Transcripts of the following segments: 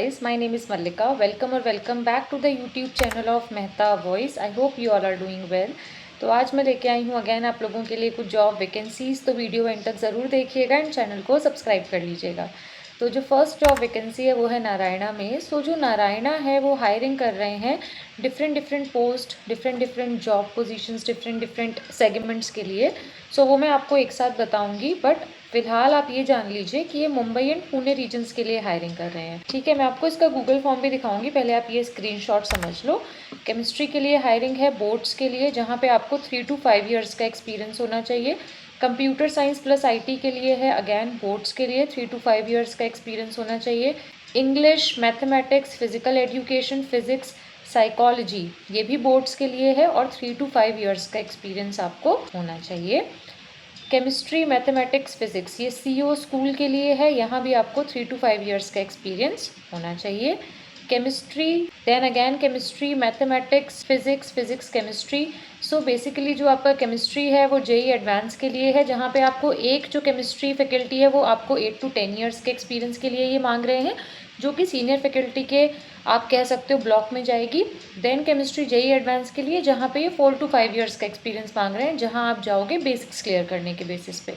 guys, my name is Mallika. Welcome or welcome back to the YouTube channel of Mehta Voice. I hope you all are doing well. तो आज मैं लेके आई हूँ again आप लोगों के लिए कुछ जॉब वैकेंसीज, तो वीडियो एंड तक ज़रूर देखिएगा एंड चैनल को सब्सक्राइब कर लीजिएगा। तो जो फर्स्ट जॉब वैकेंसी है वो है नारायणा में। सो जो नारायणा है वो हायरिंग कर रहे हैं different post, different job positions, different segments के लिए। सो वो मैं आपको एक साथ बताऊंगी, बट फिलहाल आप ये जान लीजिए कि ये मुंबई एंड पुणे रीजन्स के लिए हायरिंग कर रहे हैं। ठीक है, मैं आपको इसका गूगल फॉर्म भी दिखाऊंगी, पहले आप ये स्क्रीनशॉट समझ लो। केमिस्ट्री के लिए हायरिंग है बोर्ड्स के लिए, जहाँ पे आपको 3 to 5 ईयर्स का एक्सपीरियंस होना चाहिए। कंप्यूटर साइंस प्लस IT के लिए है, अगैन बोर्ड्स के लिए 3 to 5 ईयर्स का एक्सपीरियंस होना चाहिए। English, mathematics, physical education, physics, psychology, ये भी बोर्ड्स के लिए है और 3 to 5 ईयर्स का एक्सपीरियंस आपको होना चाहिए। केमिस्ट्री, मैथमेटिक्स, फिजिक्स, ये CO स्कूल के लिए है, यहाँ भी आपको 3 to 5 ईयर्स का एक्सपीरियंस होना चाहिए। Chemistry, then again chemistry, mathematics, physics, chemistry. So basically जो आपका केमिस्ट्री है वो JEE एडवांस के लिए है, जहाँ पे आपको एक जो केमिस्ट्री फैकल्टी है वो आपको 8 to 10 ईयर्स के एक्सपीरियंस के लिए ये मांग रहे हैं, जो कि सीनियर फैकल्टी के आप कह सकते हो ब्लॉक में जाएगी। देन केमिस्ट्री JEE एडवांस के लिए, जहाँ पे ये 4 to 5 ईयर्स का एक्सपीरियंस मांग रहे हैं, जहाँ आप जाओगे बेसिक्स क्लियर करने के बेसिस पे।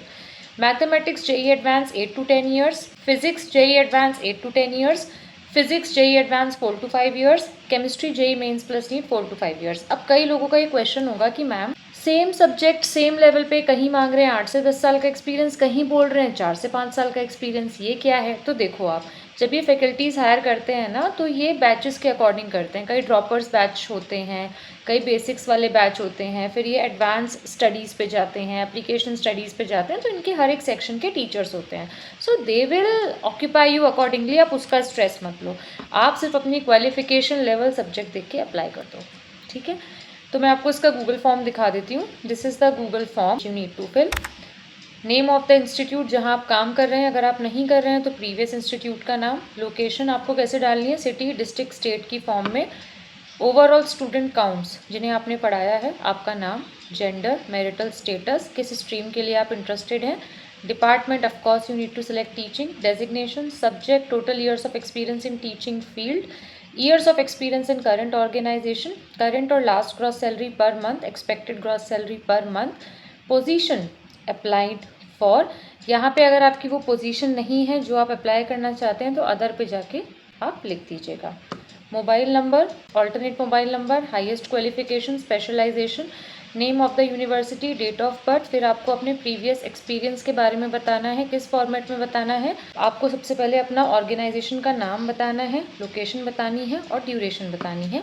Mathematics JEE advance 8 to 10 years, physics JEE advance 8 to 10 years, physics JEE advance 4 to 5 years, chemistry JEE mains plus NEET 4 to 5 years. अब कई लोगों का ये क्वेश्चन होगा कि ma'am same subject same level पे कहीं मांग रहे हैं 8 से 10 साल का एक्सपीरियंस, कहीं बोल रहे हैं 4 से 5 साल का एक्सपीरियंस, ये क्या है? तो देखो आप, जब ये फैकल्टीज़ हायर करते हैं ना, तो ये बैचेस के अकॉर्डिंग करते हैं। कई ड्रॉपर्स बैच होते हैं, कई बेसिक्स वाले बैच होते हैं, फिर ये एडवांस स्टडीज़ पे जाते हैं, एप्लीकेशन स्टडीज़ पे जाते हैं, तो इनके हर एक सेक्शन के टीचर्स होते हैं। So they will occupy you accordingly, आप उसका स्ट्रेस मत लो, आप सिर्फ अपनी क्वालिफिकेशन लेवल सब्जेक्ट देख के अप्लाई कर दो। ठीक है, तो मैं आपको इसका गूगल फॉर्म दिखा देती हूँ। This is the Google form you need to fill. Name of the institute जहाँ आप काम कर रहे हैं, अगर आप नहीं कर रहे हैं तो प्रीवियस इंस्टीट्यूट का नाम। लोकेशन आपको कैसे डालनी है, सिटी, डिस्ट्रिक्ट, स्टेट की फॉर्म में। ओवरऑल स्टूडेंट काउंट्स जिन्हें आपने पढ़ाया है, आपका नाम, जेंडर, मैरिटल स्टेटस, किस स्ट्रीम के लिए आप इंटरेस्टेड हैं, department, of course you need to select teaching, designation, subject, total years of experience in teaching field, years of experience in current organisation, current और last gross salary per month, expected gross salary per month, position applied for, यहाँ पे अगर आपकी वो position नहीं है जो आप अप्लाई करना चाहते हैं तो अदर पे जाके आप लिख दीजिएगा। Mobile number, alternate mobile number, highest qualification, specialisation, name of the university, date of birth, फिर आपको अपने प्रीवियस एक्सपीरियंस के बारे में बताना है, किस फॉर्मेट में बताना है। आपको सबसे पहले अपना ऑर्गेनाइजेशन का नाम बताना है, लोकेशन बतानी है और ड्यूरेशन बतानी है।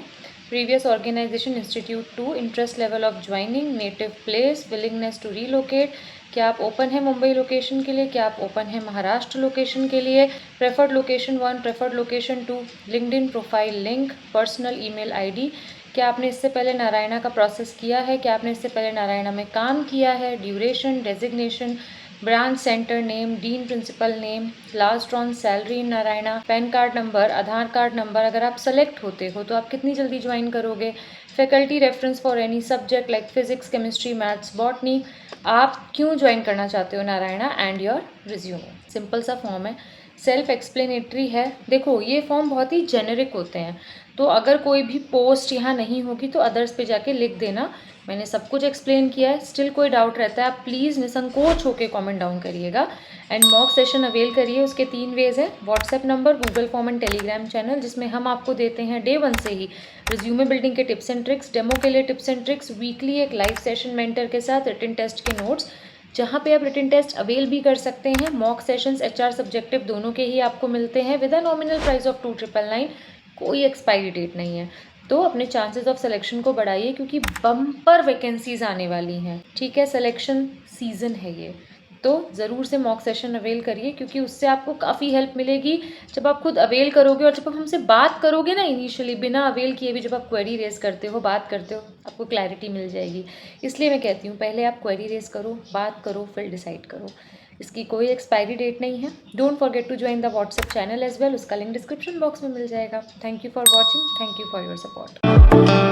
Previous organisation, institute two, interest level of joining, native place, willingness to relocate, क्या आप ओपन है मुंबई लोकेशन के लिए, क्या आप ओपन है महाराष्ट्र लोकेशन के लिए, preferred location 1, preferred location 2, LinkedIn profile link, personal email ID, क्या आपने इससे पहले नारायणा का प्रोसेस किया है, क्या आपने इससे पहले नारायणा में काम किया है, duration, designation, branch centre name, dean principal name, last on salary in Narayana, PAN card number, Aadhaar card number, अगर आप सेलेक्ट होते हो तो आप कितनी जल्दी ज्वाइन करोगे, faculty reference for any subject like physics, chemistry, maths, botany, आप क्यों ज्वाइन करना चाहते हो Narayana, and your resume. Simple सा फॉर्म है, सेल्फ एक्सप्लेनेटरी है। देखो ये फॉर्म बहुत ही जेनेरिक होते हैं, तो अगर कोई भी पोस्ट यहाँ नहीं होगी तो अदर्स पे जाके लिख देना। मैंने सब कुछ एक्सप्लेन किया है, स्टिल कोई डाउट रहता है आप प्लीज़ निसंकोच होकर कमेंट डाउन करिएगा। एंड मॉक सेशन अवेल करिए, उसके 3 वेज हैं, WhatsApp number, Google form and Telegram channel, जिसमें हम आपको देते हैं डे 1 से ही रिज्यूमे बिल्डिंग के टिप्स एंड ट्रिक्स, डेमो के लिए टिप्स एंड ट्रिक्स, वीकली एक लाइव सेशन मेंटर के साथ, रिटन टेस्ट के नोट्स, जहाँ पे आप रिटन टेस्ट अवेल भी कर सकते हैं। मॉक सेशंस HR सब्जेक्टिव दोनों के ही आपको मिलते हैं with a nominal price of 2999, कोई एक्सपायरी डेट नहीं है। तो अपने चांसेस ऑफ सिलेक्शन को बढ़ाइए, क्योंकि बम्पर वैकेंसीज आने वाली हैं। ठीक है, सिलेक्शन सीजन है ये, तो ज़रूर से मॉक सेशन अवेल करिए, क्योंकि उससे आपको काफ़ी हेल्प मिलेगी। जब आप खुद अवेल करोगे और जब आप हमसे बात करोगे ना, इनिशियली बिना अवेल किए भी जब आप क्वेरी रेस करते हो, बात करते हो, आपको क्लैरिटी मिल जाएगी। इसलिए मैं कहती हूँ पहले आप क्वेरी रेस करो, बात करो, फिर डिसाइड करो। इसकी कोई एक्सपायरी डेट नहीं है। Don't forget to join the WhatsApp channel as well, उसका लिंक डिस्क्रिप्शन बॉक्स में मिल जाएगा। Thank you for watching, thank you for your support.